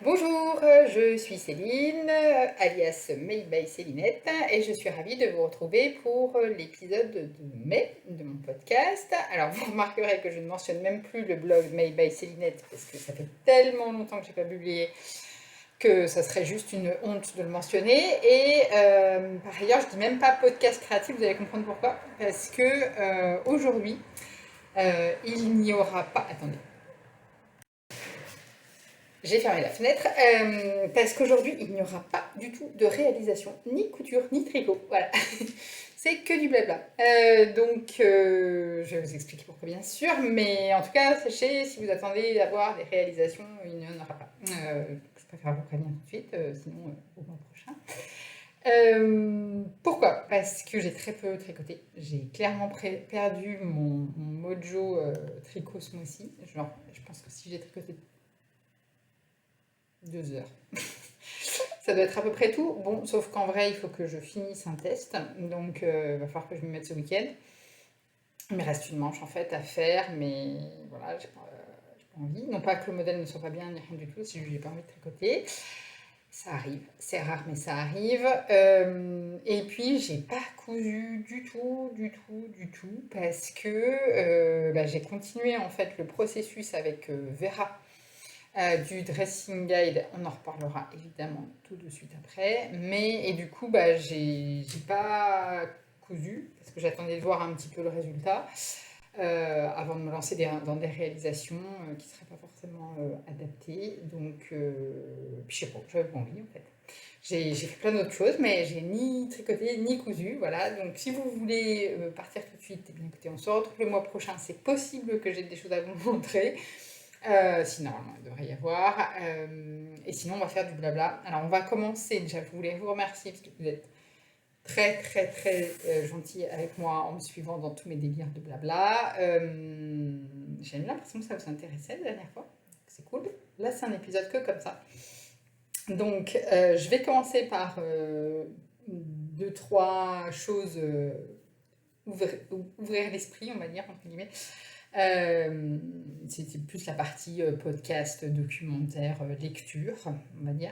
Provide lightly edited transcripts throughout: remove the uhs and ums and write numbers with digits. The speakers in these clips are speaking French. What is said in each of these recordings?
Bonjour, je suis Céline, alias Made by Célinette, et je suis ravie de vous retrouver pour l'épisode de mai de mon podcast. Alors, vous remarquerez que je ne mentionne même plus le blog Made by Célinette parce que ça fait tellement longtemps que je n'ai pas publié que ça serait juste une honte de le mentionner. Et par ailleurs, je ne dis même pas podcast créatif, vous allez comprendre pourquoi. Parce que aujourd'hui, il n'y aura pas. Attendez. J'ai fermé la fenêtre parce qu'aujourd'hui, il n'y aura pas du tout de réalisation, ni couture, ni tricot. Voilà, c'est que du blabla. Je vais vous expliquer pourquoi, bien sûr, mais en tout cas, sachez, si vous attendez d'avoir des réalisations, il n'y en aura pas. Je préfère vous prévenir tout de suite, sinon au mois prochain. Pourquoi? Parce que j'ai très peu tricoté. J'ai clairement perdu mon mojo tricot ce mois-ci. Genre, je pense que si j'ai tricoté 2 heures. Ça doit être à peu près tout. Bon, sauf qu'en vrai, il faut que je finisse un test. Donc, il va falloir que je me mette ce week-end. Il me reste une manche en fait à faire, mais voilà, j'ai pas envie. Non pas que le modèle ne soit pas bien ni rien du tout, c'est juste que j'ai pas envie de tricoter. Ça arrive, c'est rare, mais ça arrive. Et puis, j'ai pas cousu du tout, parce que j'ai continué en fait le processus avec Vera du dressing guide, on en reparlera évidemment tout de suite après. Et du coup, j'ai pas cousu parce que j'attendais de voir un petit peu le résultat avant de me lancer dans des réalisations qui ne seraient pas forcément adaptées. Puis je sais pas, j'avais pas envie en fait. J'ai fait plein d'autres choses, mais j'ai ni tricoté ni cousu. Voilà, donc si vous voulez partir tout de suite, eh bien écoutez, on se retrouve le mois prochain. C'est possible que j'ai des choses à vous montrer. Si normalement il devrait y avoir. Et sinon, on va faire du blabla. Alors, on va commencer. Déjà, je voulais vous remercier parce que vous êtes très gentil avec moi en me suivant dans tous mes délires de blabla. J'ai eu l'impression que ça vous intéressait la dernière fois. C'est cool. Là, c'est un épisode que comme ça. Donc, je vais commencer par 2-3 choses. Ouvrir l'esprit, on va dire, entre guillemets. C'était plus la partie podcast, documentaire, lecture, on va dire.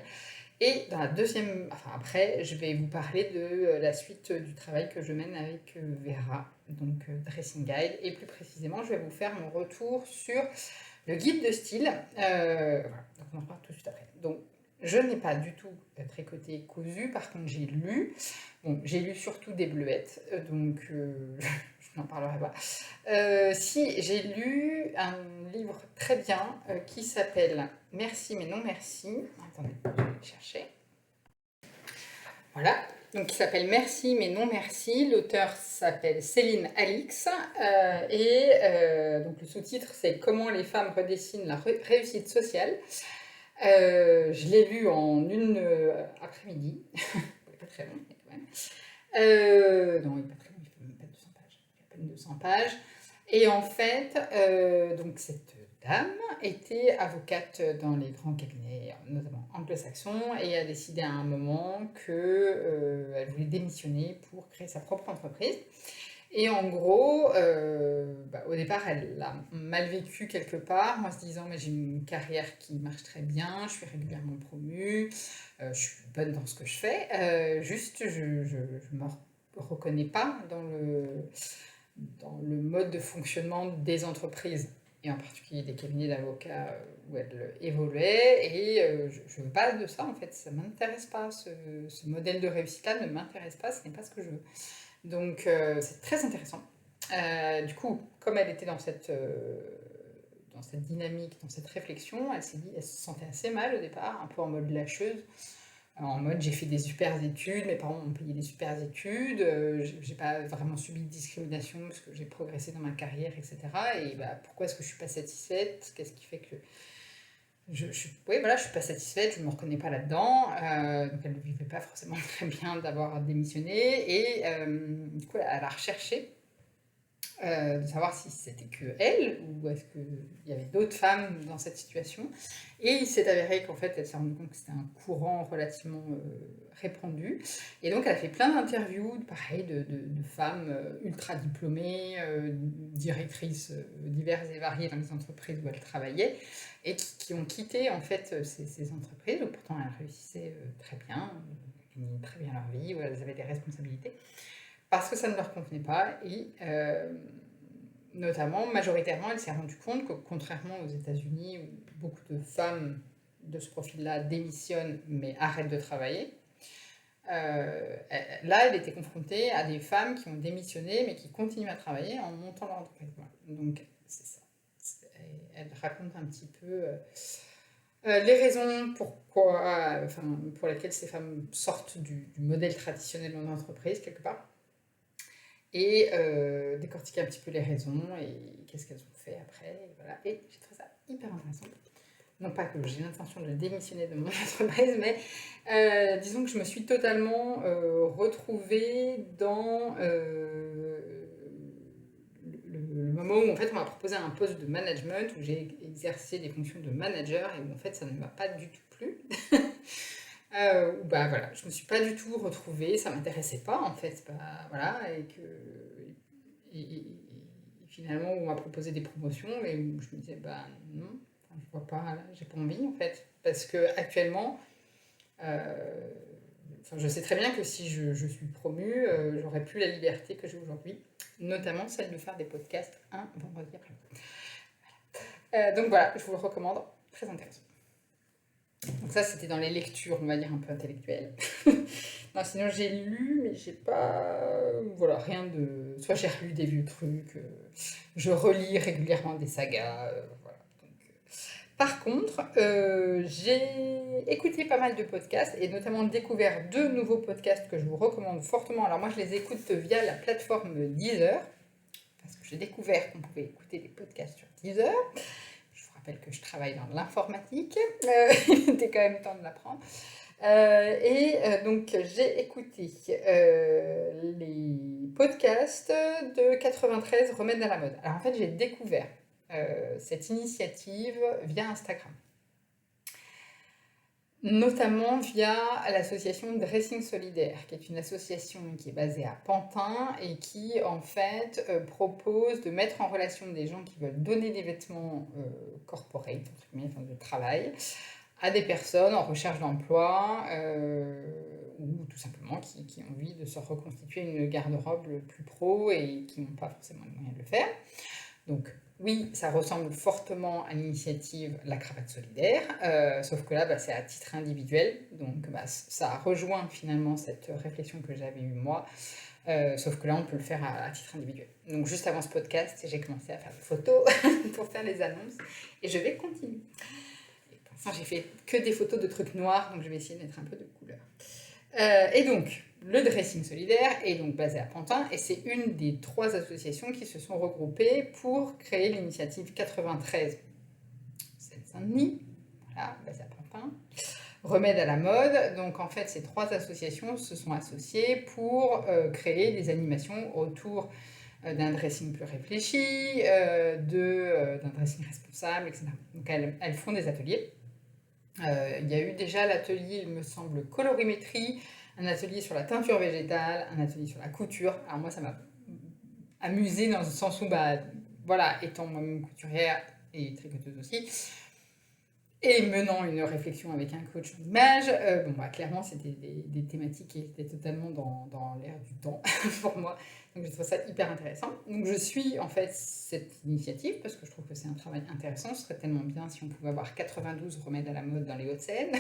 Et dans la deuxième, enfin après, je vais vous parler de la suite du travail que je mène avec Vera, donc Dressing Guide. Et plus précisément, je vais vous faire mon retour sur le guide de style. Voilà, donc on en parle tout de suite après. Donc, je n'ai pas du tout tricoté cousu, par contre j'ai lu. Bon, j'ai lu surtout des bleuettes, je n'en parlerai pas. Si, j'ai lu un livre très bien qui s'appelle Merci mais non merci. Attendez, je vais le chercher. Voilà, donc qui s'appelle Merci mais non merci. L'auteur s'appelle Céline Alix donc le sous-titre c'est Comment les femmes redessinent la réussite sociale. Je l'ai lu en une après-midi. Pas très long, mais quand même. Non, il n'est pas très long, il fait même pas 200 pages. Il fait à peine 200 pages. Et en fait, donc cette dame était avocate dans les grands cabinets, notamment anglo-saxons, et a décidé à un moment qu'elle voulait démissionner pour créer sa propre entreprise. Et en gros, au départ, elle l'a mal vécu quelque part, en se disant, mais j'ai une carrière qui marche très bien, je suis régulièrement promue, je suis bonne dans ce que je fais, juste je me reconnais pas dans le mode de fonctionnement des entreprises, et en particulier des cabinets d'avocats où elle évoluait, et je veux pas de ça en fait, ça m'intéresse pas, ce modèle de réussite-là ne m'intéresse pas, ce n'est pas ce que je veux. Donc c'est très intéressant. Du coup, comme elle était dans cette dynamique, dans cette réflexion, elle s'est dit, elle se sentait assez mal au départ, un peu en mode lâcheuse, en mode j'ai fait des super études, mes parents m'ont payé des super études, j'ai pas vraiment subi de discrimination parce que j'ai progressé dans ma carrière, etc. Et pourquoi est-ce que je suis pas satisfaite? Qu'est-ce qui fait que oui, voilà, je suis pas satisfaite, je me reconnais pas là-dedans. Donc elle ne vivait pas forcément très bien d'avoir démissionné, et du coup elle a recherché de savoir si c'était que elle ou est-ce qu'il y avait d'autres femmes dans cette situation. Et il s'est avéré qu'en fait, elle s'est rendue compte que c'était un courant relativement répandu. Et donc, elle a fait plein d'interviews, pareil, de femmes ultra diplômées, directrices diverses et variées dans les entreprises où elles travaillaient, et qui ont quitté en fait ces entreprises où pourtant elles réussissaient très bien, gagnaient très bien leur vie, où elles avaient des responsabilités, parce que ça ne leur convenait pas. Et notamment, majoritairement, elle s'est rendue compte que contrairement aux États-Unis, où beaucoup de femmes de ce profil-là démissionnent mais arrêtent de travailler, là, elle était confrontée à des femmes qui ont démissionné mais qui continuent à travailler en montant leur entreprise. Voilà. Donc, c'est ça. Elle raconte un petit peu les raisons pour lesquelles ces femmes sortent du modèle traditionnel en entreprise, quelque part, et décortiquer un petit peu les raisons et qu'est-ce qu'elles ont fait après. Et voilà. Et j'ai trouvé ça hyper intéressant. Non pas que j'ai l'intention de démissionner de mon entreprise, mais disons que je me suis totalement retrouvée dans le moment où en fait on m'a proposé un poste de management, où j'ai exercé des fonctions de manager et où en fait ça ne m'a pas du tout plu. Où bah voilà, je me suis pas du tout retrouvée, ça m'intéressait pas en fait, voilà, et finalement on m'a proposé des promotions et où je me disais bah non, enfin, je vois pas, j'ai pas envie en fait, parce que actuellement, je sais très bien que si je suis promue, j'aurai plus la liberté que j'ai aujourd'hui, notamment celle de faire des podcasts un vendredi après. Donc voilà, je vous le recommande, très intéressant. Donc ça, c'était dans les lectures, on va dire, un peu intellectuelles. Non, sinon j'ai lu, mais j'ai pas... Voilà, rien de... Soit j'ai relu des vieux trucs, je relis régulièrement des sagas, voilà. Donc, par contre, j'ai écouté pas mal de podcasts, et notamment découvert 2 nouveaux podcasts que je vous recommande fortement. Alors moi, je les écoute via la plateforme Deezer, parce que j'ai découvert qu'on pouvait écouter des podcasts sur Deezer. Je vous rappelle que je travaille dans l'informatique, il était quand même temps de l'apprendre. Donc j'ai écouté les podcasts de 93 Remède à la mode. Alors en fait, j'ai découvert cette initiative via Instagram, notamment via l'association Dressing Solidaire, qui est une association qui est basée à Pantin et qui en fait propose de mettre en relation des gens qui veulent donner des vêtements corporate, entre guillemets, enfin, de travail, à des personnes en recherche d'emploi ou tout simplement qui ont envie de se reconstituer une garde-robe plus pro et qui n'ont pas forcément les moyens de le faire. Donc oui, ça ressemble fortement à l'initiative La Cravate Solidaire, sauf que là, bah, c'est à titre individuel, donc bah, ça rejoint finalement cette réflexion que j'avais eue moi, sauf que là, on peut le faire à titre individuel. Donc juste avant ce podcast, j'ai commencé à faire des photos pour faire les annonces, et je vais continuer. Enfin, j'ai fait que des photos de trucs noirs, donc je vais essayer de mettre un peu de couleur. Et donc, le Dressing Solidaire est donc basé à Pantin, et c'est une des 3 associations qui se sont regroupées pour créer l'initiative 93 Seine-Saint-Denis, voilà, basée à Pantin. Remède à la mode, donc en fait ces 3 associations se sont associées pour créer des animations autour d'un dressing plus réfléchi, d'un dressing responsable, etc. Donc elles font des ateliers. Il y a eu déjà l'atelier, il me semble, colorimétrie, un atelier sur la teinture végétale, un atelier sur la couture. Alors moi, ça m'a amusée dans le sens où, bah, voilà, étant moi-même couturière et tricoteuse aussi, et menant une réflexion avec un coach en image, bon, bah, clairement, c'était des thématiques qui étaient totalement dans l'air du temps pour moi. Donc, je trouve ça hyper intéressant. Donc, je suis en fait cette initiative parce que je trouve que c'est un travail intéressant. Ce serait tellement bien si on pouvait avoir 92 remèdes à la mode dans les Hauts-de-Seine.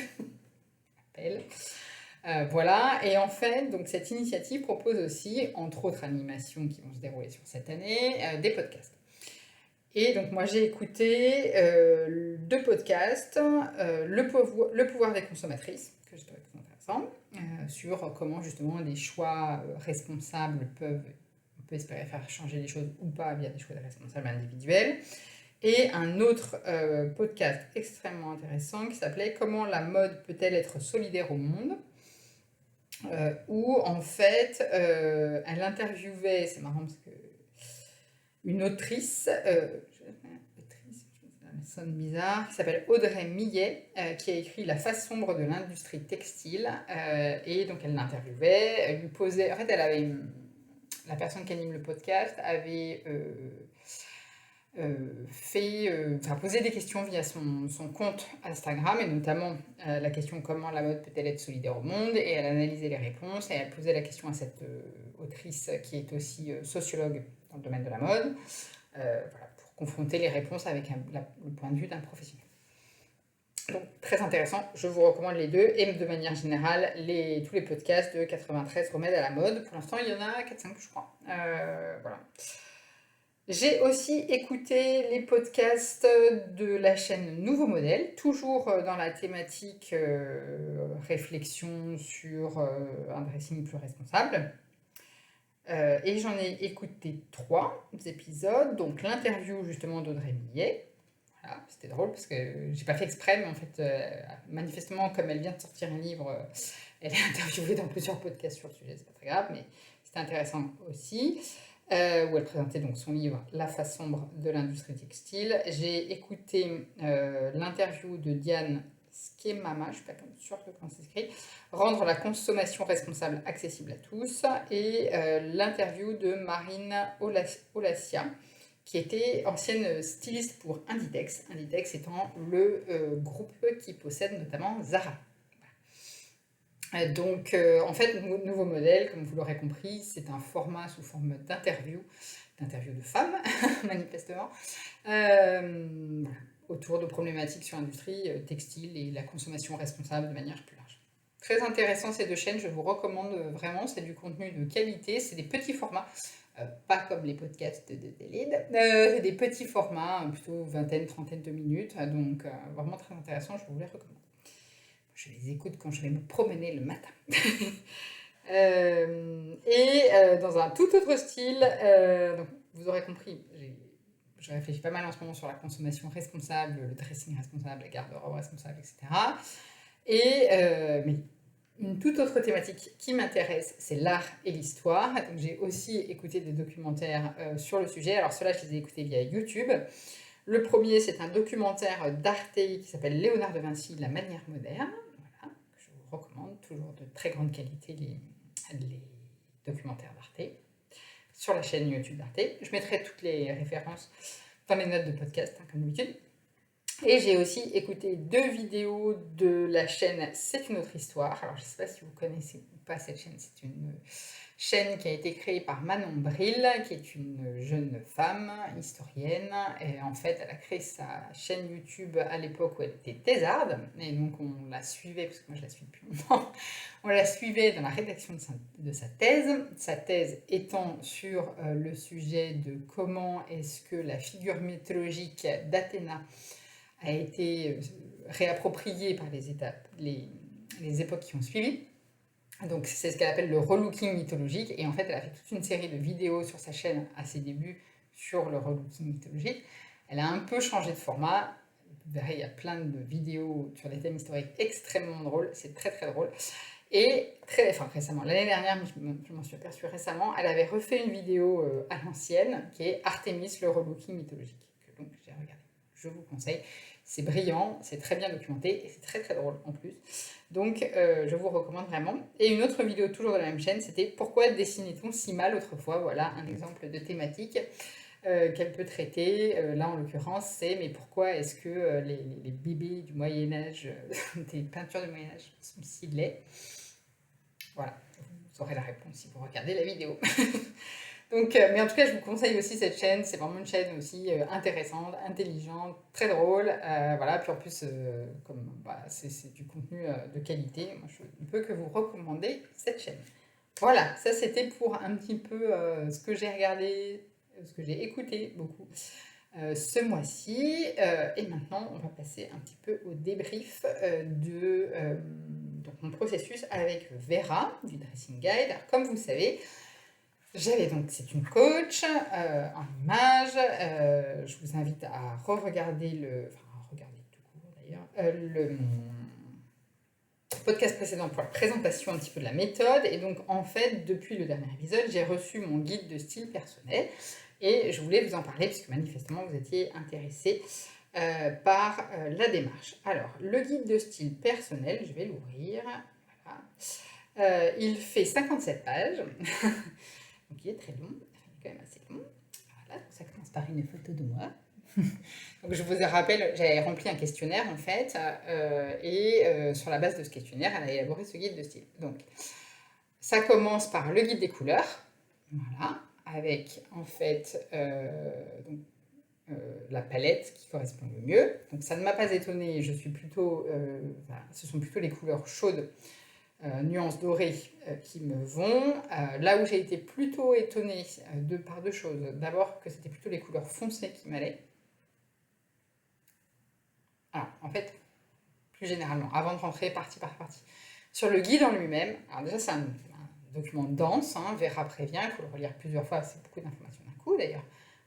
Voilà, et en fait, donc, cette initiative propose aussi, entre autres animations qui vont se dérouler sur cette année, des podcasts. Et donc moi j'ai écouté 2 podcasts, le pouvoir des consommatrices, que je trouvais très intéressant, sur comment justement des choix responsables on peut espérer faire changer les choses ou pas via des choix responsables individuels. Et un autre podcast extrêmement intéressant qui s'appelait Comment la mode peut-elle être solidaire au monde, où en fait elle interviewait, c'est marrant parce que une autrice, ça sonne bizarre, qui s'appelle Audrey Millet, qui a écrit La face sombre de l'industrie textile. Et donc elle l'interviewait, elle lui posait, en fait la personne qui anime le podcast avait posé des questions via son compte Instagram, et notamment la question comment la mode peut-elle être solidaire au monde, et elle analysait les réponses, et elle posait la question à cette autrice qui est aussi sociologue dans le domaine de la mode, voilà, pour confronter les réponses avec le point de vue d'un professionnel. Donc très intéressant, je vous recommande les deux, et de manière générale tous les podcasts de 93 remèdes à la mode. Pour l'instant il y en a 4-5 je crois. Voilà. J'ai aussi écouté les podcasts de la chaîne Nouveau Modèle, toujours dans la thématique réflexion sur un dressing plus responsable. Et j'en ai écouté 3 épisodes, donc l'interview justement d'Audrey Millet. Voilà, c'était drôle parce que j'ai pas fait exprès, mais en fait, manifestement, comme elle vient de sortir un livre, elle est interviewée dans plusieurs podcasts sur le sujet, c'est pas très grave, mais c'était intéressant aussi. Où elle présentait donc son livre La face sombre de l'industrie textile. J'ai écouté l'interview de Diane Skemama, je ne suis pas sûre de comment ça s'écrit, Rendre la consommation responsable accessible à tous, et l'interview de Marine Olassia, qui était ancienne styliste pour Inditex, Inditex étant le groupe qui possède notamment Zara. Donc, en fait, Nouveau Modèle, comme vous l'aurez compris, c'est un format sous forme d'interview de femmes, manifestement, autour de problématiques sur l'industrie textile et la consommation responsable de manière plus large. Très intéressant ces 2 chaînes, je vous recommande vraiment, c'est du contenu de qualité, c'est des petits formats, pas comme les podcasts de Delide, c'est des petits formats, plutôt vingtaine, trentaine de minutes, donc vraiment très intéressant, je vous les recommande. Je les écoute quand je vais me promener le matin. Dans un tout autre style, donc vous aurez compris, je réfléchis pas mal en ce moment sur la consommation responsable, le dressing responsable, la garde-robe responsable, etc. Mais une toute autre thématique qui m'intéresse, c'est l'art et l'histoire. Donc j'ai aussi écouté des documentaires sur le sujet. Alors ceux-là, je les ai écoutés via YouTube. Le premier, c'est un documentaire d'Arte qui s'appelle Léonard de Vinci, La manière moderne. Voilà, je vous recommande, toujours de très grande qualité les documentaires d'Arte sur la chaîne YouTube d'Arte. Je mettrai toutes les références dans les notes de podcast, comme d'habitude. Et j'ai aussi écouté 2 vidéos de la chaîne C'est une autre histoire. Alors je ne sais pas si vous connaissez ou pas cette chaîne, c'est une chaîne qui a été créée par Manon Bril, qui est une jeune femme historienne. Et en fait, elle a créé sa chaîne YouTube à l'époque où elle était thésarde. Et donc on la suivait, parce que moi je la suis depuis longtemps, on la suivait dans la rédaction de sa thèse étant sur le sujet de comment est-ce que la figure mythologique d'Athéna a été réappropriée par les époques qui ont suivi. Donc c'est ce qu'elle appelle le relooking mythologique, et en fait elle a fait toute une série de vidéos sur sa chaîne à ses débuts sur le relooking mythologique. Elle a un peu changé de format, vous verrez il y a plein de vidéos sur des thèmes historiques extrêmement drôles, c'est très très drôle. Et récemment, l'année dernière, je m'en suis aperçue récemment, elle avait refait une vidéo à l'ancienne qui est Artémis, le relooking mythologique, que donc j'ai regardé. Je vous conseille, c'est brillant, c'est très bien documenté et c'est très très drôle en plus. Donc je vous recommande vraiment. Et une autre vidéo toujours de la même chaîne, c'était Pourquoi dessinait-on si mal autrefois. Voilà un exemple de thématique qu'elle peut traiter. Là en l'occurrence, c'est mais pourquoi est-ce que les bébés du Moyen-Âge, des peintures du Moyen-Âge sont si laids. Voilà, vous aurez la réponse si vous regardez la vidéo. Donc, mais en tout cas, je vous conseille aussi cette chaîne. C'est vraiment une chaîne aussi intéressante, intelligente, très drôle. Voilà, puis en plus, comme c'est du contenu de qualité, moi je ne peux que vous recommander cette chaîne. Voilà, ça c'était pour un petit peu ce que j'ai regardé, ce que j'ai écouté beaucoup ce mois-ci. Et maintenant, on va passer un petit peu au débrief de donc mon processus avec Vera du Dressing Guide. Alors, comme vous le savez, c'est une coach en images. Je vous invite à regarder tout court d'ailleurs, le podcast précédent pour la présentation un petit peu de la méthode. Et donc en fait, depuis le dernier épisode, j'ai reçu mon guide de style personnel Et je voulais vous en parler, puisque manifestement, vous étiez intéressés par la démarche. Alors, le guide de style personnel, je vais l'ouvrir. Voilà. Il fait 57 pages, donc il est très long, il est quand même assez long. Voilà, ça commence par une photo de moi. Donc je vous rappelle, j'avais rempli un questionnaire en fait, et sur la base de ce questionnaire, elle a élaboré ce guide de style. Donc ça commence par le guide des couleurs, voilà, avec en fait donc, la palette qui correspond le mieux. Donc ça ne m'a pas étonnée, je suis plutôt, ce sont plutôt les couleurs chaudes, nuances dorées qui me vont. Là où j'ai été plutôt étonnée par deux choses. D'abord que c'était plutôt les couleurs foncées qui m'allaient. Alors, en fait, plus généralement, avant de rentrer partie par partie. Sur le guide en lui-même, alors déjà c'est un document dense, hein, Vera prévient, il faut le relire plusieurs fois, c'est beaucoup d'informations d'un coup d'ailleurs.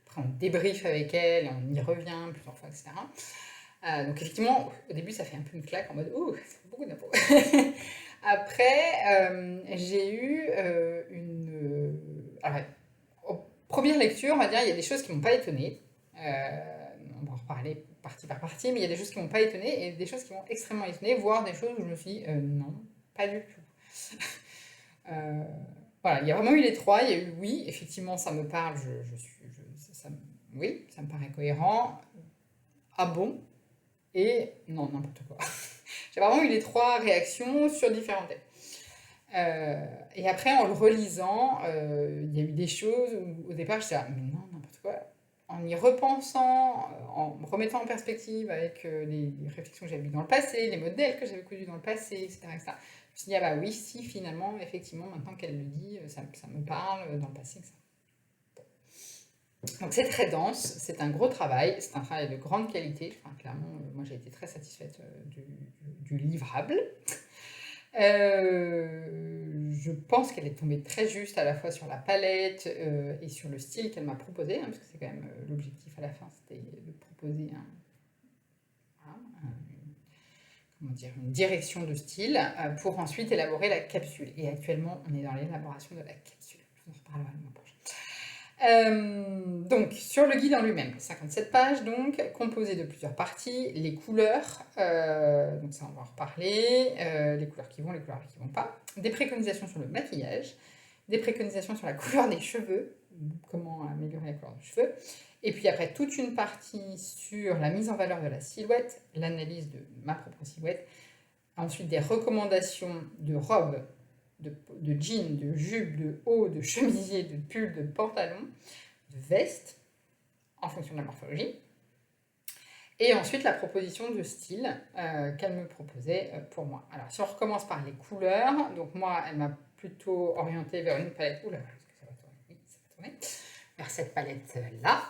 Après on débriefe avec elle, on y revient plusieurs fois, etc. Donc effectivement, au début ça fait un peu une claque en mode « Ouh, c'est beaucoup d'infos ». Après, j'ai eu une... alors, première lecture, on va dire, il y a des choses qui ne m'ont pas étonnée. On va en reparler partie par partie, mais il y a des choses qui ne m'ont pas étonnée et des choses qui m'ont extrêmement étonnée, voire des choses où je me suis dit non, pas du tout. Voilà, il y a vraiment eu les trois. Il y a eu oui, effectivement, ça me parle, oui, ça me paraît cohérent. Ah bon? Et non, n'importe quoi. J'ai vraiment eu les trois réactions sur différents thèmes. Et après, en le relisant, il y a eu des choses où au départ, je disais, ah, mais non, n'importe quoi. En y repensant, en me remettant en perspective avec les réflexions que j'avais eues dans le passé, les modèles que j'avais connus dans le passé, etc., etc., je me suis dit, ah bah oui, si, finalement, effectivement, maintenant qu'elle le dit, ça me parle dans le passé, etc. Donc c'est très dense, c'est un gros travail, c'est un travail de grande qualité. Enfin, clairement, moi j'ai été très satisfaite du livrable. Je pense qu'elle est tombée très juste à la fois sur la palette et sur le style qu'elle m'a proposé, hein, parce que c'est quand même l'objectif à la fin, c'était de proposer une direction de style pour ensuite élaborer la capsule. Et actuellement, on est dans l'élaboration de la capsule. Je vous en reparlerai le mois prochain. Donc, sur le guide en lui-même, 57 pages, donc, composé de plusieurs parties, les couleurs, donc ça on va en reparler, les couleurs qui vont, les couleurs qui vont pas, des préconisations sur le maquillage, des préconisations sur la couleur des cheveux, comment améliorer la couleur des cheveux, et puis après toute une partie sur la mise en valeur de la silhouette, l'analyse de ma propre silhouette, ensuite des recommandations de robes, de jeans, de jupes, de hauts, de chemisiers, de pulls, de pantalons, de vestes, en fonction de la morphologie. Et ensuite, la proposition de style qu'elle me proposait pour moi. Alors, si on recommence par les couleurs, donc moi, elle m'a plutôt orientée vers une palette... Oula, est-ce que ça va tourner? Oui, ça va tourner. Vers cette palette-là.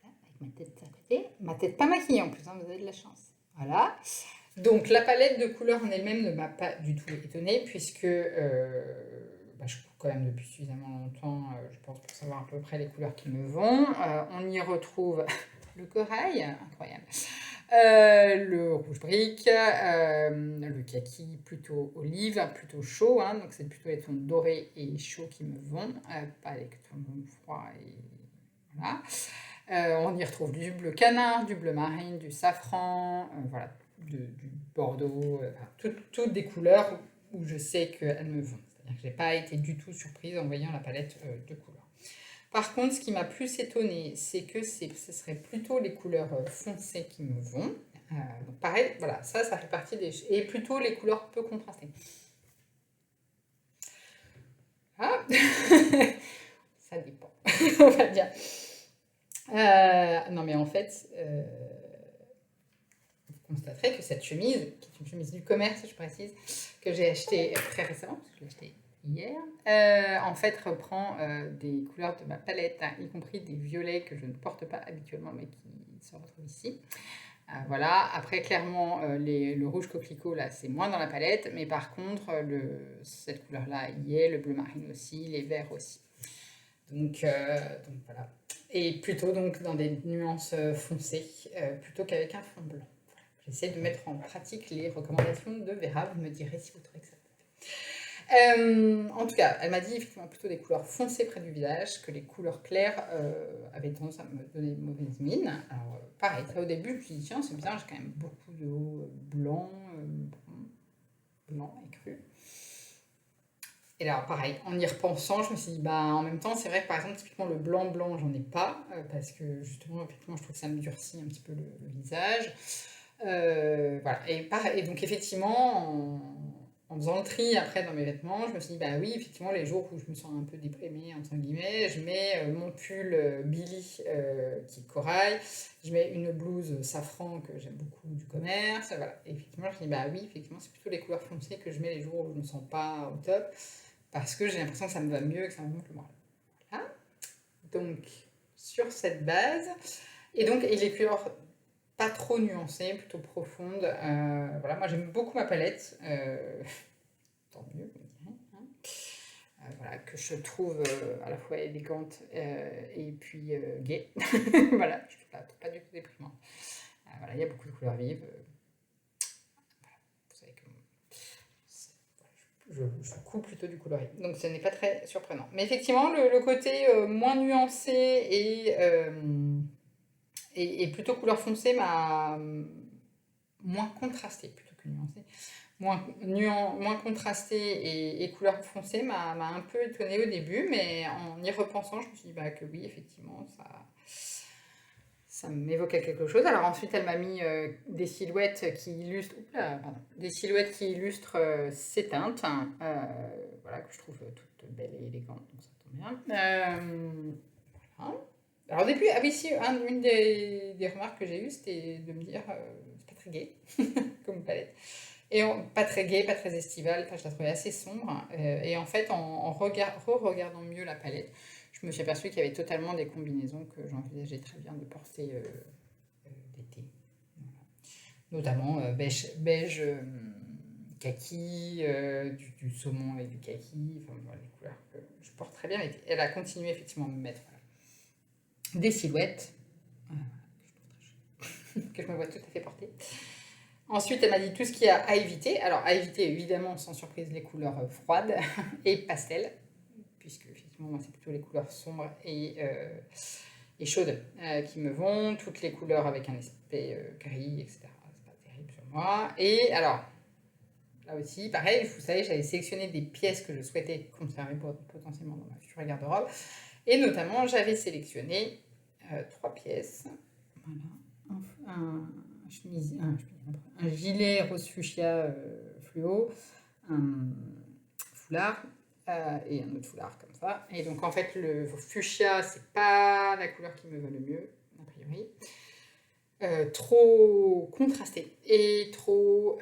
Avec ma tête à côté. Ma tête pas maquillée en plus, hein, vous avez de la chance. Voilà. Donc la palette de couleurs en elle-même ne m'a pas du tout étonnée, puisque je cours quand même depuis suffisamment longtemps, je pense, pour savoir à peu près les couleurs qui me vont. On y retrouve le corail, incroyable, le rouge brique, le kaki plutôt olive, plutôt chaud, hein, donc c'est plutôt les tons dorés et chauds qui me vont, pas les tons froids et voilà. On y retrouve du bleu canard, du bleu marine, du safran, voilà, du bordeaux, toutes des couleurs où je sais qu'elles me vont. C'est-à-dire que je n'ai pas été du tout surprise en voyant la palette de couleurs. Par contre, ce qui m'a plus étonnée, c'est que ce serait plutôt les couleurs foncées qui me vont. Donc pareil, voilà, ça fait partie des... Et plutôt les couleurs peu contrastées. Ah ça dépend, on va dire. Non mais en fait, vous constaterez que cette chemise, qui est une chemise du commerce, je précise, que j'ai achetée très récemment, parce que je l'ai achetée hier, en fait reprend des couleurs de ma palette, hein, y compris des violets que je ne porte pas habituellement, mais qui se retrouvent ici. Voilà, après clairement le rouge coquelicot là c'est moins dans la palette, mais par contre cette couleur là y est, le bleu marine aussi, les verts aussi. Donc voilà. Et plutôt donc dans des nuances foncées, plutôt qu'avec un fond blanc. Voilà. J'essaie de mettre en pratique les recommandations de Vera, vous me direz si vous trouvez que ça peut. En tout cas, elle m'a dit effectivement plutôt des couleurs foncées près du visage, que les couleurs claires avaient tendance à me donner une mauvaise mine. Alors, pareil, au début, je me suis dit, tiens, c'est bizarre, j'ai quand même beaucoup de hauts blancs, blanc et cru. Et là, pareil, en y repensant, je me suis dit, bah, en même temps, c'est vrai que par exemple, typiquement le blanc, j'en ai pas, parce que justement, effectivement, je trouve que ça me durcit un petit peu le visage. Voilà. Et donc, effectivement, en faisant le tri après dans mes vêtements, je me suis dit, bah oui, effectivement, les jours où je me sens un peu déprimée, entre guillemets, je mets mon pull Billy qui est corail, je mets une blouse safran que j'aime beaucoup du commerce, voilà. Et effectivement, je me suis dit, bah oui, effectivement, c'est plutôt les couleurs foncées que je mets les jours où je me sens pas au top, parce que j'ai l'impression que ça me va mieux et que ça me monte le moral. Voilà. Donc, sur cette base, et les couleurs pas trop nuancées, plutôt profondes. Voilà, moi j'aime beaucoup ma palette, tant mieux, on dirait, hein. Voilà, que je trouve à la fois élégante et puis gaie. Voilà, je ne la trouve pas du tout déprimante. Voilà, il y a beaucoup de couleurs vives. Voilà, vous savez que je coupe plutôt du coloré, donc ce n'est pas très surprenant. Mais effectivement, le côté moins nuancé et plutôt couleur foncée m'a moins contrasté plutôt que nuancé. Moins contrasté et couleur foncée m'a un peu étonnée au début, mais en y repensant, je me suis dit bah, que oui, effectivement, ça m'évoquait quelque chose. Alors ensuite, elle m'a mis des silhouettes qui illustrent, des silhouettes qui illustrent ces teintes, voilà, que je trouve toutes belles et élégantes, donc ça tombe bien. Voilà. Alors au début, ah oui, si, une des remarques que j'ai eues, c'était de me dire, c'est pas très gai comme palette. Et pas très gai, pas très estival, enfin, je la trouvais assez sombre. Et en fait, en re-regardant mieux la palette, je me suis aperçue qu'il y avait totalement des combinaisons que j'envisageais très bien de porter d'été. Voilà. Notamment beige kaki, du saumon avec du kaki, enfin voilà, des couleurs que je porte très bien. Et elle a continué effectivement à me mettre voilà, des silhouettes que je me vois tout à fait porter. Ensuite, elle m'a dit tout ce qu'il y a à éviter. Alors, à éviter, évidemment, sans surprise, les couleurs froides et pastel, puisque, effectivement, moi, c'est plutôt les couleurs sombres et chaudes qui me vont. Toutes les couleurs avec un aspect gris, etc. C'est pas terrible sur moi. Et alors, là aussi, pareil, vous savez, j'avais sélectionné des pièces que je souhaitais conserver potentiellement dans ma future garde-robe. Et notamment, j'avais sélectionné 3 pièces. Voilà. Un gilet rose fuchsia fluo, un foulard et un autre foulard comme ça. Et donc en fait le fuchsia c'est pas la couleur qui me va le mieux a priori. Trop contrasté et trop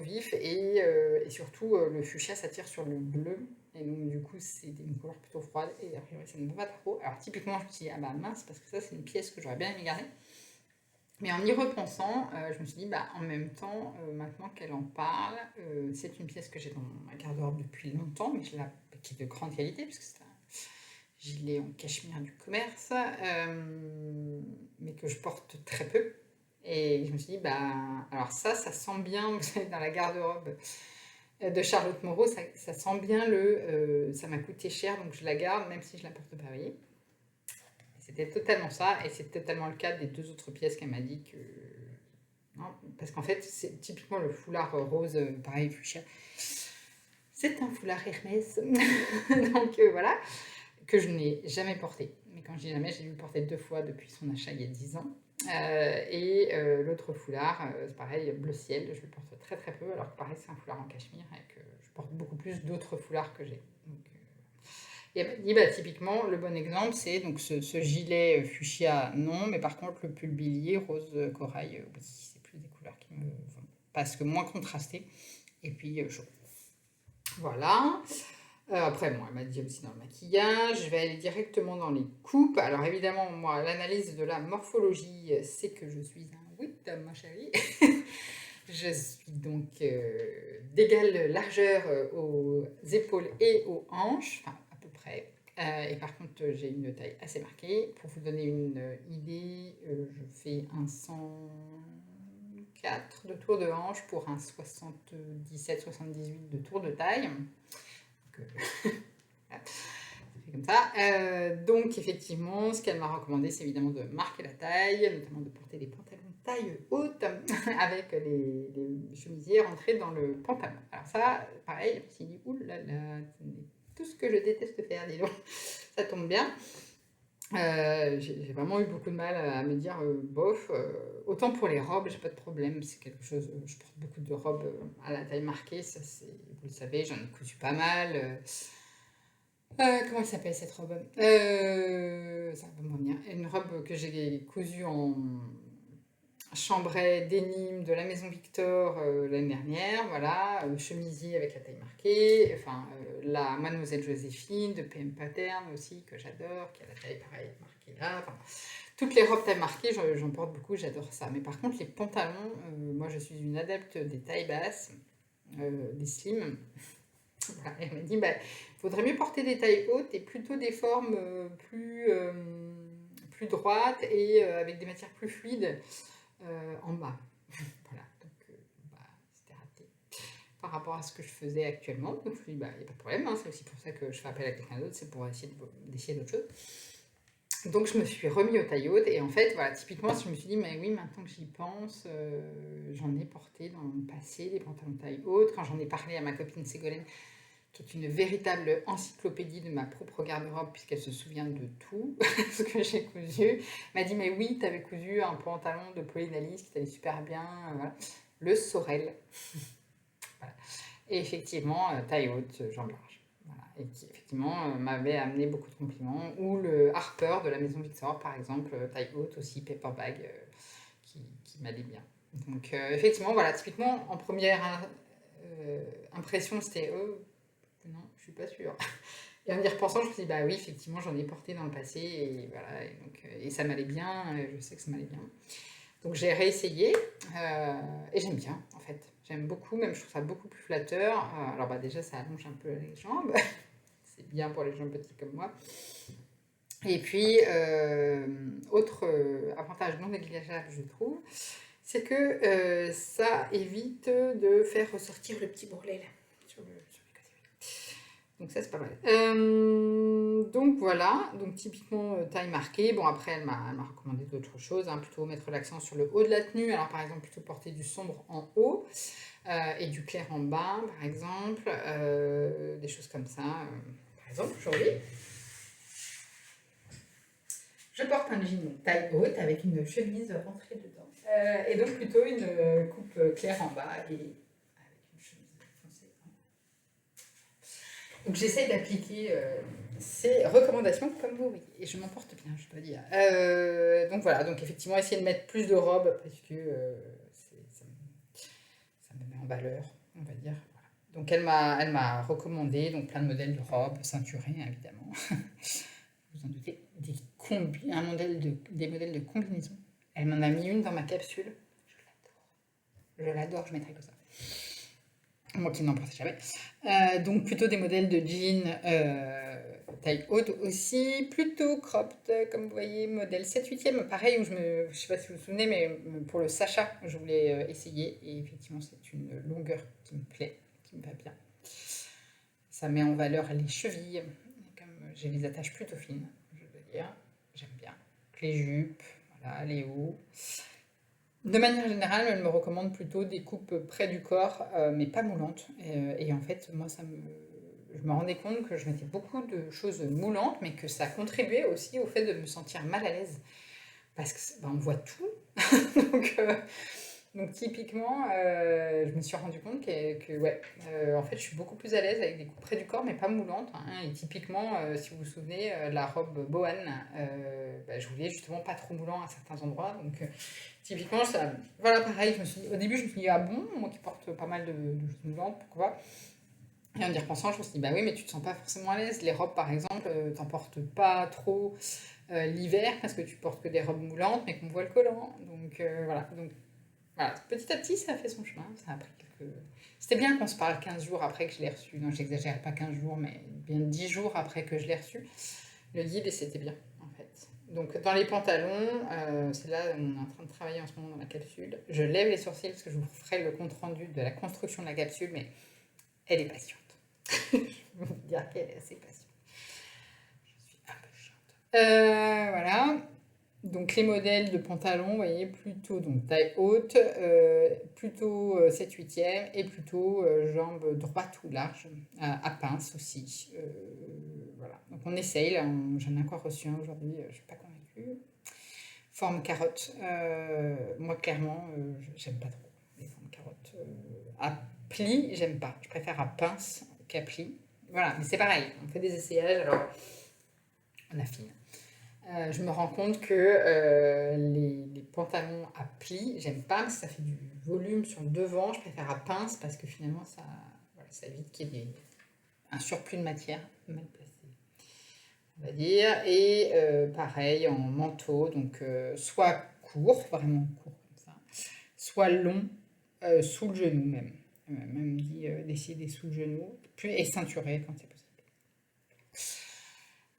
vif et surtout le fuchsia s'attire sur le bleu et donc du coup c'est une couleur plutôt froide et a priori ça ne me va pas trop. Alors typiquement je me suis dit ah bah mince parce que ça c'est une pièce que j'aurais bien aimé garder. Mais en y repensant, je me suis dit, bah, en même temps, maintenant qu'elle en parle, c'est une pièce que j'ai dans ma garde-robe depuis longtemps, mais qui est de grande qualité, puisque c'est un gilet en cachemire du commerce, mais que je porte très peu. Et je me suis dit, bah, alors ça sent bien, vous savez, dans la garde-robe de Charlotte Moreau, ça sent bien ça m'a coûté cher, donc je la garde, même si je la porte pas, vous voyez. C'était totalement ça, et c'est totalement le cas des 2 autres pièces qu'elle m'a dit que... Non, parce qu'en fait, c'est typiquement le foulard rose, pareil, fuchsia. C'est un foulard Hermès, donc voilà, que je n'ai jamais porté. Mais quand je dis jamais, j'ai dû le porter 2 fois depuis son achat il y a 10 ans. L'autre foulard, c'est pareil, bleu ciel, je le porte très très peu, alors que pareil, c'est un foulard en cachemire et que je porte beaucoup plus d'autres foulards que j'ai. Donc, et elle m'a dit, bah, typiquement, le bon exemple, c'est donc ce gilet fuchsia, non, mais par contre, le pull Billy rose corail, oui, c'est plus des couleurs qui me vont. Parce que moins contrasté, et puis chaud. Voilà. Après, bon, elle m'a dit aussi dans le maquillage, je vais aller directement dans les coupes. Alors évidemment, moi, l'analyse de la morphologie, c'est que je suis un 8, ma chérie. Je suis donc d'égale largeur aux épaules et aux hanches, enfin à peu près. Et par contre, j'ai une taille assez marquée. Pour vous donner une idée, je fais un 115 64 de tour de hanche pour un 77-78 de tour de taille. Donc, voilà, ça fait comme ça. Donc effectivement, ce qu'elle m'a recommandé, c'est évidemment de marquer la taille, notamment de porter des pantalons taille haute avec les chemisiers rentrés dans le pantalon. Alors ça, pareil, je me suis dit, oulala, tout ce que je déteste faire, dis donc, ça tombe bien. J'ai vraiment eu beaucoup de mal à me dire, bof, autant pour les robes, j'ai pas de problème, c'est quelque chose, je porte beaucoup de robes à la taille marquée, ça c'est, vous le savez, j'en ai cousu pas mal. Comment elle s'appelle cette robe? Ça va me revenir. Une robe que j'ai cousue en chambray dénime de la Maison Victor l'année dernière, voilà, chemisier avec la taille marquée, enfin la Mademoiselle Joséphine de PM Pattern aussi, que j'adore, qui a la taille pareille marquée là, enfin, toutes les robes taille marquée, j'en porte beaucoup, j'adore ça. Mais par contre, les pantalons, moi je suis une adepte des tailles basses, des slims. Voilà, elle m'a dit, bah, faudrait mieux porter des tailles hautes et plutôt des formes plus droites et avec des matières plus fluides en bas. Voilà, donc bah, c'était raté par rapport à ce que je faisais actuellement. Donc je me suis dit, bah, il n'y a pas de problème, hein, c'est aussi pour ça que je fais appel à quelqu'un d'autre, c'est pour essayer d'essayer d'autres choses. Donc je me suis remis aux tailles hautes et en fait, voilà, typiquement, je me suis dit, mais oui, maintenant que j'y pense, j'en ai porté dans le passé des pantalons taille haute. Quand j'en ai parlé à ma copine Ségolène, qui est une véritable encyclopédie de ma propre garde-robe, puisqu'elle se souvient de tout ce que j'ai cousu, m'a dit, mais oui, tu avais cousu un pantalon de Pauline Alice qui t'allait super bien, voilà. Le Sorel. Voilà. Et effectivement, taille haute, jambes larges. Voilà. Et qui, effectivement, m'avait amené beaucoup de compliments. Ou le Harper de la Maison Victor, par exemple, taille haute aussi, paper bag, qui m'allait bien. Donc, effectivement, voilà, typiquement, en première impression, c'était non, je suis pas sûre. Et en y repensant, je me suis dit, bah oui, effectivement, j'en ai porté dans le passé, et voilà, et, donc, et ça m'allait bien, je sais que ça m'allait bien. Donc j'ai réessayé, et j'aime bien, en fait. J'aime beaucoup, même je trouve ça beaucoup plus flatteur. Alors bah déjà, ça allonge un peu les jambes, c'est bien pour les gens petits comme moi. Et puis, autre avantage non négligeable, je trouve, c'est que ça évite de faire ressortir le petit bourrelet là, sur les côtés. Donc ça, c'est pas mal. Donc voilà, donc typiquement taille marquée. Bon, après, elle m'a recommandé d'autres choses, hein, plutôt mettre l'accent sur le haut de la tenue. Alors par exemple, plutôt porter du sombre en haut et du clair en bas, par exemple. Des choses comme ça. Par exemple, aujourd'hui, je porte un jean taille haute avec une chemise rentrée dedans. Et donc plutôt une coupe claire en bas et avec une chemise foncée. Donc j'essaye d'appliquer ces recommandations comme vous voyez. Et je m'en porte bien, je dois dire. Donc voilà, donc effectivement, essayer de mettre plus de robes parce que ça me met en valeur, on va dire. Voilà. Donc elle m'a recommandé donc, plein de modèles de robes, ceinturées évidemment. Vous en doutez, des modèles de combinaison. Elle m'en a mis une dans ma capsule. Je l'adore, je mettrai que ça. Moi qui n'en portais jamais. Donc plutôt des modèles de jeans taille haute aussi, plutôt cropped, comme vous voyez, modèle 7/8e, pareil, où je ne sais pas si vous vous souvenez, mais pour le Sacha, je voulais essayer, et effectivement c'est une longueur qui me plaît, qui me va bien. Ça met en valeur les chevilles, comme j'ai les attaches plutôt fines, je dois dire, j'aime bien. Les jupes, voilà, les hauts. De manière générale, elle me recommande plutôt des coupes près du corps, mais pas moulantes. Et en fait, moi, je me rendais compte que je mettais beaucoup de choses moulantes, mais que ça contribuait aussi au fait de me sentir mal à l'aise. Parce que on voit tout. donc typiquement, je me suis rendu compte que ouais, en fait, je suis beaucoup plus à l'aise avec des coupes près du corps, mais pas moulantes. Hein. Et typiquement, si vous vous souvenez, la robe Bohan, je voulais justement pas trop moulant à certains endroits. Donc typiquement, ça, voilà, pareil, au début, je me suis dit, ah bon, moi qui porte pas mal de choses moulantes, pourquoi pas. Et en y repensant, je me suis dit, bah oui, mais tu te sens pas forcément à l'aise. Les robes, par exemple, t'en portes pas trop l'hiver parce que tu portes que des robes moulantes, mais qu'on voit le collant. Donc voilà. Donc voilà, petit à petit, ça a fait son chemin. Ça a pris C'était bien qu'on se parle 15 jours après que je l'ai reçu. Non, j'exagère pas 15 jours, mais bien 10 jours après que je l'ai reçu, le guide, et c'était bien, en fait. Donc dans les pantalons, c'est là où on est en train de travailler en ce moment dans la capsule. Je lève les sourcils parce que je vous ferai le compte rendu de la construction de la capsule, mais elle est patiente. Je vais vous dire qu'elle est assez patiente. Je suis un peu chiante. Voilà. Donc les modèles de pantalons, vous voyez, plutôt donc taille haute, plutôt 7/8e et plutôt jambes droites ou larges, à pince aussi. Voilà. Donc on essaye, là, j'en ai encore reçu un aujourd'hui, je ne suis pas convaincue. Forme carotte. Moi clairement, j'aime pas trop les formes carottes. À pli, j'aime pas. Je préfère à pince qu'à pli. Voilà, mais c'est pareil, on fait des essayages, alors on affine. Je me rends compte que les pantalons à plis, j'aime pas parce que ça fait du volume sur le devant. Je préfère à pince parce que finalement, voilà, ça évite qu'il y ait un surplus de matière mal placé, on va dire. Et pareil, en manteau, donc soit court, vraiment court comme ça, soit long, sous le genou même. Même dit d'essayer des sous le genou, et ceinturé quand c'est possible.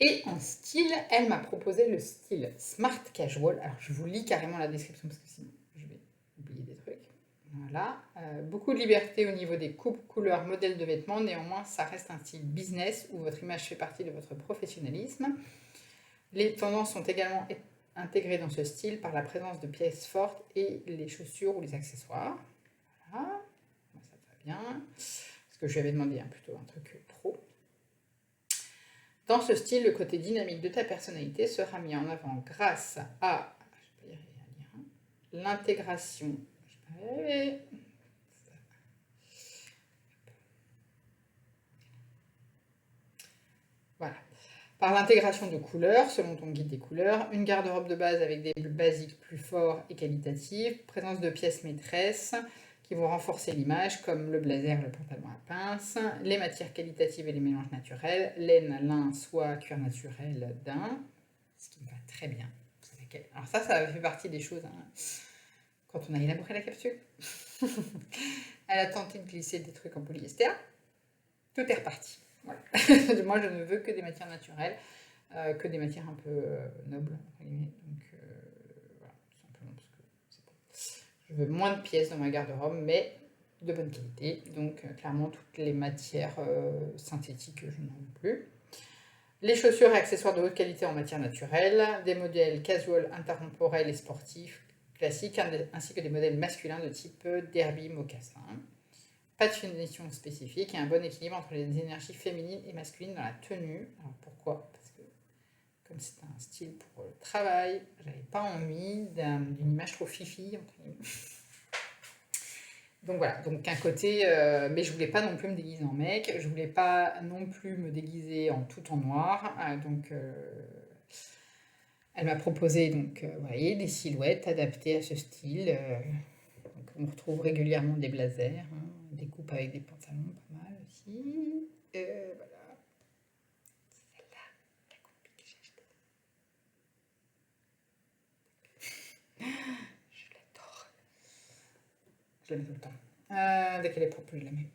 Et en style, elle m'a proposé le style Smart Casual. Alors, je vous lis carrément la description parce que sinon, je vais oublier des trucs. Voilà. Beaucoup de liberté au niveau des coupes, couleurs, modèles de vêtements. Néanmoins, ça reste un style business où votre image fait partie de votre professionnalisme. Les tendances sont également intégrées dans ce style par la présence de pièces fortes et les chaussures ou les accessoires. Voilà. Ça va bien. Parce que je lui avais demandé plutôt un truc pro. Dans ce style, le côté dynamique de ta personnalité sera mis en avant grâce à l'intégration. Voilà. Par l'intégration de couleurs, selon ton guide des couleurs, une garde-robe de base avec des basiques plus forts et qualitatifs, présence de pièces maîtresses qui vont renforcer l'image, comme le blazer, le pantalon à pince, les matières qualitatives et les mélanges naturels, laine, lin, soie, cuir naturel, daim, ce qui me va très bien. Alors ça fait partie des choses, hein, quand on a élaboré la capsule. Elle a tenté de glisser des trucs en polyester, tout est reparti. Voilà. Moi, je ne veux que des matières naturelles, que des matières un peu nobles, entre guillemets. Donc voilà, tout simplement parce que c'est bon. Je veux moins de pièces dans ma garde-robe, mais de bonne qualité. Donc clairement, toutes les matières synthétiques, je n'en veux plus. Les chaussures et accessoires de haute qualité en matière naturelle, des modèles casual, intemporels et sportifs classiques, ainsi que des modèles masculins de type derby, mocassin. Pas de finition spécifique et un bon équilibre entre les énergies féminines et masculines dans la tenue. Alors pourquoi ? Parce que comme c'est un style pour le travail, j'avais pas envie d'une image trop fifi, entre guillemets. Donc voilà, donc un côté, mais je voulais pas non plus me déguiser en mec, je voulais pas non plus me déguiser en tout en noir, donc elle m'a proposé donc, vous voyez, des silhouettes adaptées à ce style. Donc on retrouve régulièrement des blazers, hein, des coupes avec des pantalons, pas mal aussi. Voilà. Celle-là, la coupe que j'ai achetée. Je l'adore. Je la mets tout le temps. Dès qu'elle est propre, je la mets.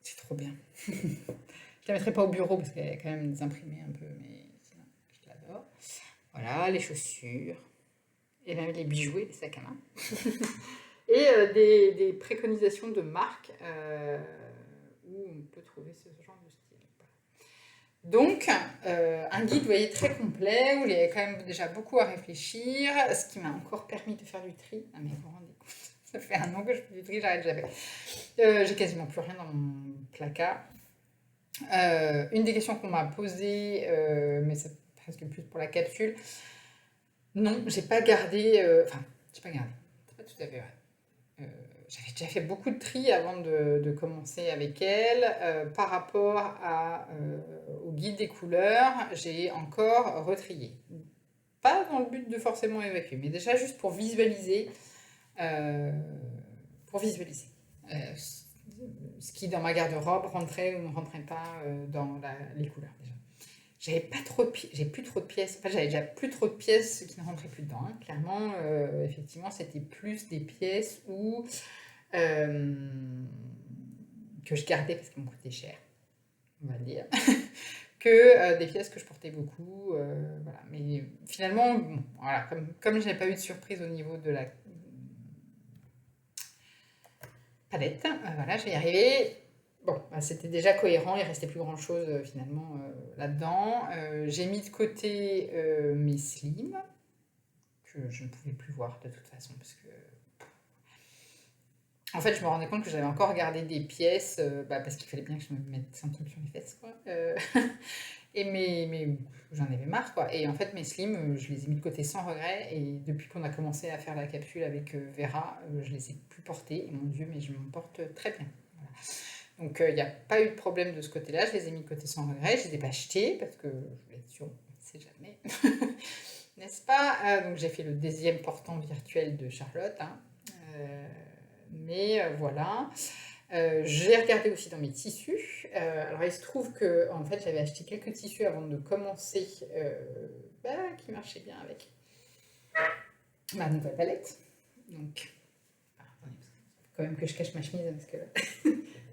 C'est trop bien. Je la mettrai pas au bureau parce qu'elle est quand même des imprimés un peu, mais sinon, je l'adore. Voilà, les chaussures. Et même les bijoux et les sacs à main. Et des préconisations de marques où on peut trouver ce genre de style. Donc, un guide, vous voyez, très complet, où il y avait quand même déjà beaucoup à réfléchir, ce qui m'a encore permis de faire du tri. Ah mais vous vous rendez compte, ça fait 1 an que je fais du tri, j'arrête jamais. J'ai quasiment plus rien dans mon placard. Une des questions qu'on m'a posées, mais c'est presque plus pour la capsule, non, j'ai pas gardé, j'ai pas gardé, c'est pas tout à fait vrai. J'avais déjà fait beaucoup de tri avant de commencer avec elle. Par rapport au guide des couleurs, j'ai encore retrié. Pas dans le but de forcément évacuer, mais déjà juste pour visualiser. Ce qui dans ma garde-robe rentrait ou ne rentrait pas dans les couleurs déjà. J'ai plus trop de pièces, enfin j'avais déjà plus trop de pièces qui ne rentraient plus dedans, hein. Clairement, effectivement, c'était plus des pièces où que je gardais parce qu'elles me coûtaient cher, on va dire, que des pièces que je portais beaucoup. Voilà. Mais finalement, bon, voilà, comme je n'ai pas eu de surprise au niveau de la palette, voilà, je vais y arriver. Bon, bah, c'était déjà cohérent, il restait plus grand chose finalement là-dedans. J'ai mis de côté mes slims, que je ne pouvais plus voir de toute façon, parce que en fait, je me rendais compte que j'avais encore gardé des pièces, bah, parce qu'il fallait bien que je me mette un truc sur les fesses, quoi. Et mais j'en avais marre, quoi. Et en fait, mes slims, je les ai mis de côté sans regret. Et depuis qu'on a commencé à faire la capsule avec Vera, je les ai plus portés. Et mon Dieu, mais je m'en porte très bien. Voilà. Donc, il n'y a pas eu de problème de ce côté-là. Je les ai mis de côté sans regret. Je ne les ai pas achetés parce que je voulais être sûre, on ne sait jamais. N'est-ce pas? Donc, j'ai fait le deuxième portant virtuel de Charlotte. Hein. Mais voilà. J'ai regardé aussi dans mes tissus. Alors, il se trouve que en fait, j'avais acheté quelques tissus avant de commencer qui marchaient bien avec ma nouvelle palette. Donc, attendez, il faut quand même que je cache ma chemise parce que.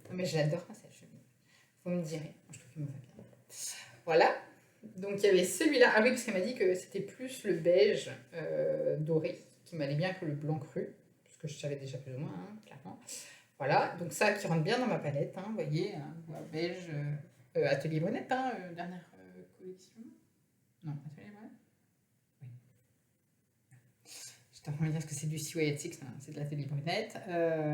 Non, mais j'adore cette chemise. Vous me direz. Je trouve qu'il me va bien. Voilà. Donc, il y avait celui-là. Ah oui, parce qu'elle m'a dit que c'était plus le beige doré qui m'allait bien que le blanc cru. Parce que je savais déjà plus ou moins, hein, clairement. Voilà, donc ça qui rentre bien dans ma palette, hein, vous voyez, beige, Atelier Brunette, hein, dernière collection. Non, Atelier Brunette. Oui. J'étais en train de me dire que c'est du CY6, hein, c'est de l'Atelier Brunette.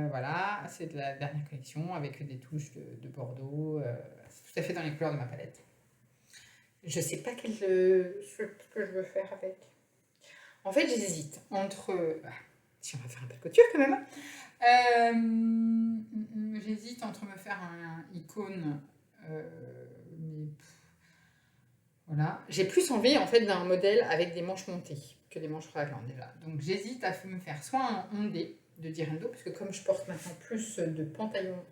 Voilà, c'est de la dernière collection avec des touches de Bordeaux. C'est tout à fait dans les couleurs de ma palette. Je sais pas ce que je veux faire avec. En fait, j'hésite entre... si on va faire un peu de couture quand même. J'hésite entre me faire un icône, mais voilà. J'ai plus envie en fait d'un modèle avec des manches montées que des manches raglantes déjà. Donc j'hésite à me faire soit un ondé de Direndo, parce que comme je porte maintenant plus de pantalons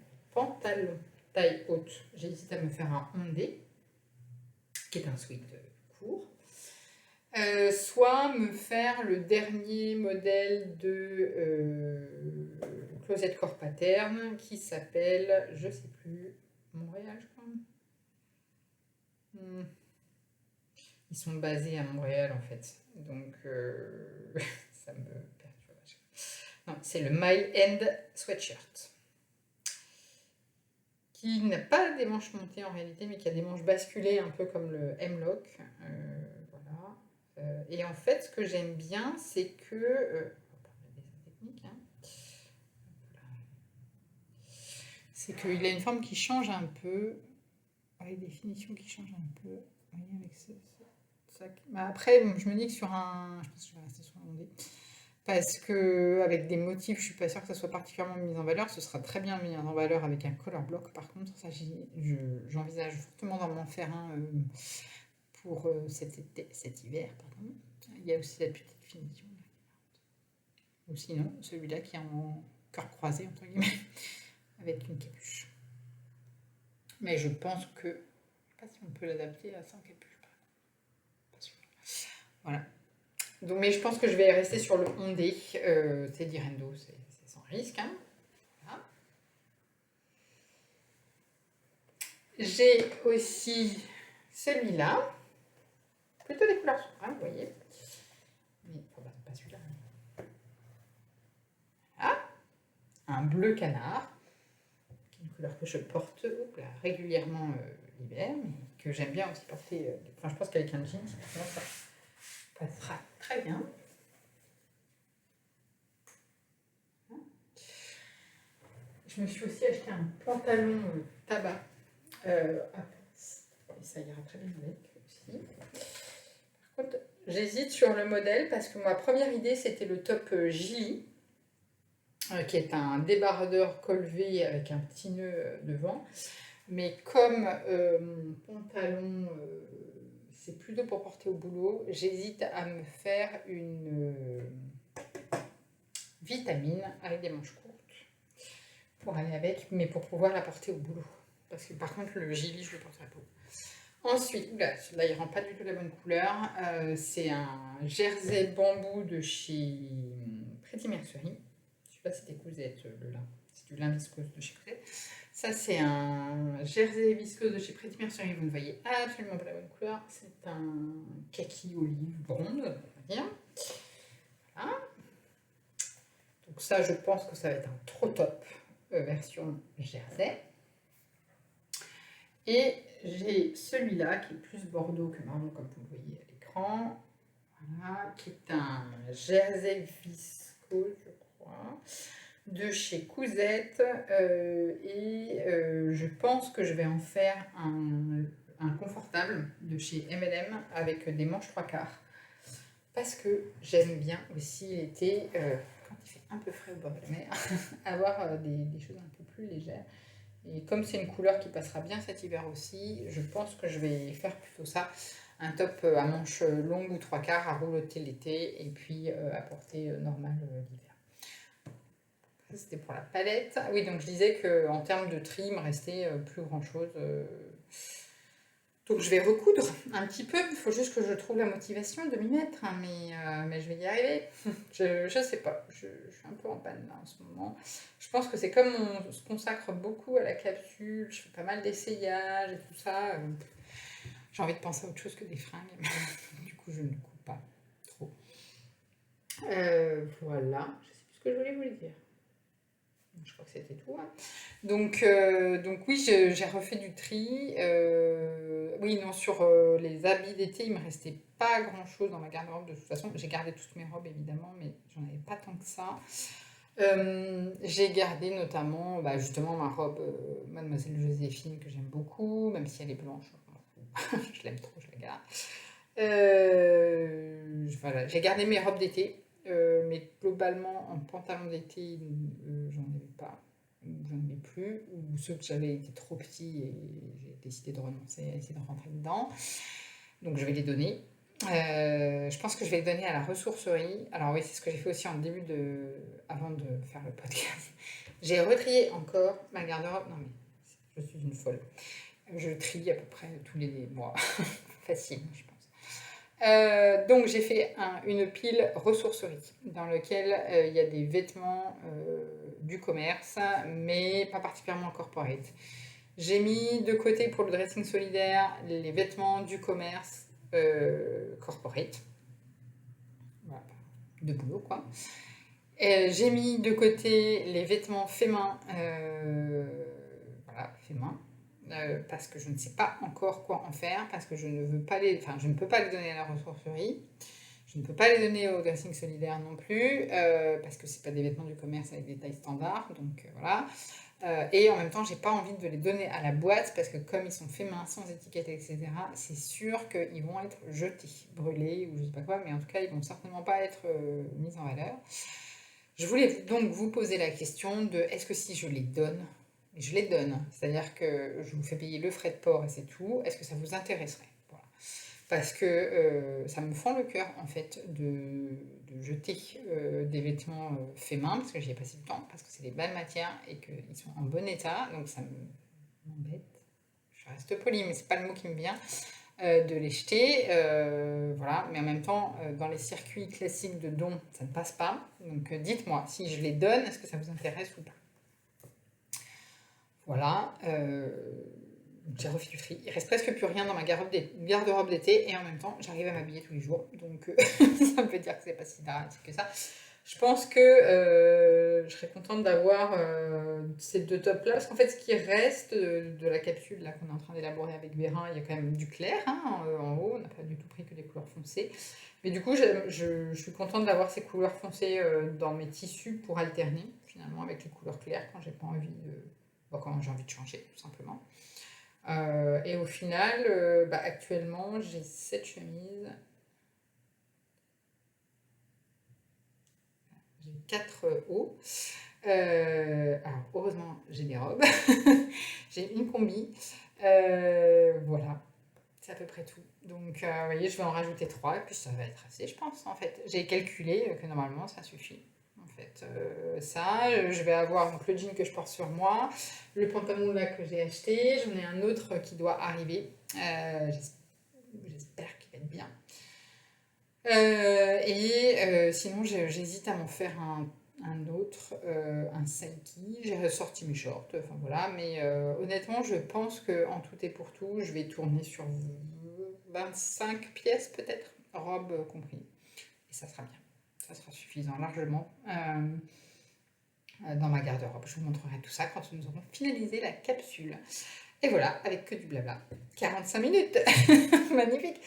taille haute, j'hésite à me faire un ondé, qui est un sweat court. Soit me faire le dernier modèle de Closet Corps Pattern qui s'appelle, je sais plus, Montréal, je crois. Ils sont basés à Montréal en fait, donc ça me perturbe. Non, c'est le My End Sweatshirt qui n'a pas des manches montées en réalité, mais qui a des manches basculées un peu comme le M-Lock. Et en fait, ce que j'aime bien, c'est que... technique, hein. C'est qu'il a une forme qui change un peu, avec des finitions qui changent un peu. Vous voyez, avec ça. Bah après, je me dis que sur un... Je pense que je vais rester sur un ondé. Parce que avec des motifs, je suis pas sûre que ça soit particulièrement mis en valeur. Ce sera très bien mis en valeur avec un color block. Par contre, ça, j'envisage fortement d'en faire un pour cet hiver. Pardon. Il y a aussi la petite finition. Ou sinon, celui-là qui est en cœur croisé, entre guillemets, avec une capuche. Mais je pense que... Je ne sais pas si on peut l'adapter à sans capuche. Pas sûr. Voilà. Donc, mais je pense que je vais rester sur le ondé. C'est Direndo, c'est sans risque. Hein. Voilà. J'ai aussi celui-là. Plutôt des couleurs sombres, vous voyez. Mais pas celui-là. Voilà. Un bleu canard. Qui est une couleur que je porte régulièrement l'hiver, mais que j'aime bien aussi porter. Enfin, je pense qu'avec un jean, ça passera très bien. Je me suis aussi acheté un pantalon tabac et ça ira très bien avec aussi. Par contre, j'hésite sur le modèle parce que ma première idée c'était le top Gilly, qui est un débardeur col V avec un petit nœud devant. Mais comme mon pantalon c'est plutôt pour porter au boulot, j'hésite à me faire une vitamine avec des manches courtes pour aller avec, mais pour pouvoir la porter au boulot. Parce que par contre, le Gilly, je le porterai pas. Ensuite, là, il rend pas du tout la bonne couleur. C'est un jersey bambou de chez Pretty Mercery. Je sais pas si t'es cousette le lin. C'est du lin viscose de chez Pretty. Ça, c'est un jersey viscose de chez Pretty Mercerie. Vous ne voyez absolument pas la bonne couleur. C'est un kaki olive blonde, on va dire. Voilà. Donc ça, je pense que ça va être un trop top version jersey. Et j'ai celui-là qui est plus bordeaux que marron, comme vous le voyez à l'écran. Voilà, qui est un jersey viscose, je crois, de chez Cousette. Je pense que je vais en faire un confortable de chez M&M avec des manches 3/4. Parce que j'aime bien aussi l'été, quand il fait un peu frais au bord de la mer, avoir des choses un peu plus légères. Et comme c'est une couleur qui passera bien cet hiver aussi, je pense que je vais faire plutôt ça. Un top à manches longues ou 3/4 à roulotter l'été et puis à portée normale l'hiver. Ça, c'était pour la palette. Ah oui, donc je disais qu'en termes de tri, il me restait plus grand chose. Donc je vais recoudre un petit peu. Il faut juste que je trouve la motivation de m'y mettre, hein, mais je vais y arriver. Je sais pas. Je suis un peu en panne là en ce moment. Je pense que c'est comme on se consacre beaucoup à la capsule, je fais pas mal d'essayages et tout ça. J'ai envie de penser à autre chose que des fringues. Du coup, je ne coupe pas trop. Voilà. Je sais plus ce que je voulais vous dire. Je crois que c'était tout, hein. Donc oui, j'ai refait du tri. Oui, non, sur les habits d'été, il me restait pas grand-chose dans ma garde-robe de toute façon. J'ai gardé toutes mes robes, évidemment, mais j'en avais pas tant que ça. J'ai gardé notamment, bah, justement, ma robe Mademoiselle Joséphine, que j'aime beaucoup, même si elle est blanche. Je l'aime trop, je la garde. Voilà, j'ai gardé mes robes d'été, mais globalement, en pantalon d'été, j'en avais pas, ou j'en avais plus, ou ceux que j'avais étaient trop petits et j'ai décidé de renoncer à essayer de rentrer dedans. Donc je vais les donner. Je pense que je vais les donner à la ressourcerie. Alors oui, c'est ce que j'ai fait aussi avant de faire le podcast. J'ai retrié encore ma garde-robe. Non mais, je suis une folle. Je trie à peu près tous les mois. Facile, je pense. Donc j'ai fait une pile ressourcerie dans laquelle il y a des vêtements du commerce, mais pas particulièrement corporate. J'ai mis de côté pour le dressing solidaire les vêtements du commerce corporate, voilà, de boulot quoi. J'ai mis de côté les vêtements faits main, voilà, faits main. Parce que je ne sais pas encore quoi en faire, parce que je ne peux pas les donner à la ressourcerie, je ne peux pas les donner au dressing solidaire non plus, parce que c'est pas des vêtements du commerce avec des tailles standards, donc voilà. Et en même temps, j'ai pas envie de les donner à la boîte, parce que comme ils sont faits main, sans étiquette, etc., c'est sûr qu'ils vont être jetés, brûlés, ou je sais pas quoi, mais en tout cas, ils vont certainement pas être mis en valeur. Je voulais donc vous poser la question de est-ce que si je les donne, et je les donne, c'est-à-dire que je vous fais payer le frais de port et c'est tout, est-ce que ça vous intéresserait? Voilà. Parce que ça me fend le cœur en fait de jeter des vêtements faits main, parce que j'y ai passé du temps, parce que c'est des belles matières et qu'ils sont en bon état, donc ça m'embête. Je reste polie, mais c'est pas le mot qui me vient. De les jeter, voilà, mais en même temps, dans les circuits classiques de dons, ça ne passe pas. Donc dites-moi, si je les donne, est-ce que ça vous intéresse ou pas? Voilà, j'ai refait du tri. Il reste presque plus rien dans ma garde-robe d'été, et en même temps, j'arrive à m'habiller tous les jours, donc ça me veut dire que c'est pas si dramatique que ça. Je pense que je serais contente d'avoir ces deux tops-là, parce qu'en fait, ce qui reste de la capsule là qu'on est en train d'élaborer avec Vérin, il y a quand même du clair hein, en haut, on n'a pas du tout pris que des couleurs foncées. Mais du coup, je suis contente d'avoir ces couleurs foncées dans mes tissus pour alterner, finalement, avec les couleurs claires quand j'ai pas envie quand j'ai envie de changer, tout simplement. Et au final, actuellement, j'ai 7 chemises. J'ai 4 hauts. Alors, heureusement, j'ai des robes. J'ai une combi. Voilà, c'est à peu près tout. Donc, vous voyez, je vais en rajouter 3 et puis ça va être assez, je pense, en fait. J'ai calculé que normalement, ça suffit. En fait, je vais avoir donc, le jean que je porte sur moi, le pantalon là que j'ai acheté. J'en ai un autre qui doit arriver. J'espère qu'il va être bien. Sinon, j'hésite à m'en faire un autre, un Saiki. J'ai ressorti mes shorts, enfin voilà. Mais honnêtement, je pense qu'en tout et pour tout, je vais tourner sur 25 pièces peut-être, robe compris. Et ça sera bien. Ça sera suffisant largement dans ma garde-robe. Je vous montrerai tout ça quand nous aurons finalisé la capsule. Et voilà, avec que du blabla. 45 minutes. Magnifique.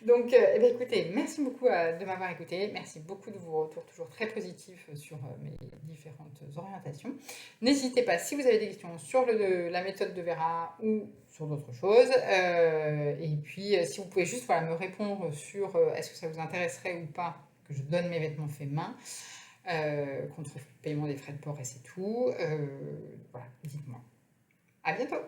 Donc, eh bien, écoutez, merci beaucoup de m'avoir écouté. Merci beaucoup de vos retours toujours très positifs sur mes différentes orientations. N'hésitez pas, si vous avez des questions sur la méthode de Vera ou sur d'autres choses. Et puis, si vous pouvez juste me répondre sur est-ce que ça vous intéresserait ou pas que je donne mes vêtements faits main contre paiement des frais de port et c'est tout. Voilà, dites-moi. À bientôt!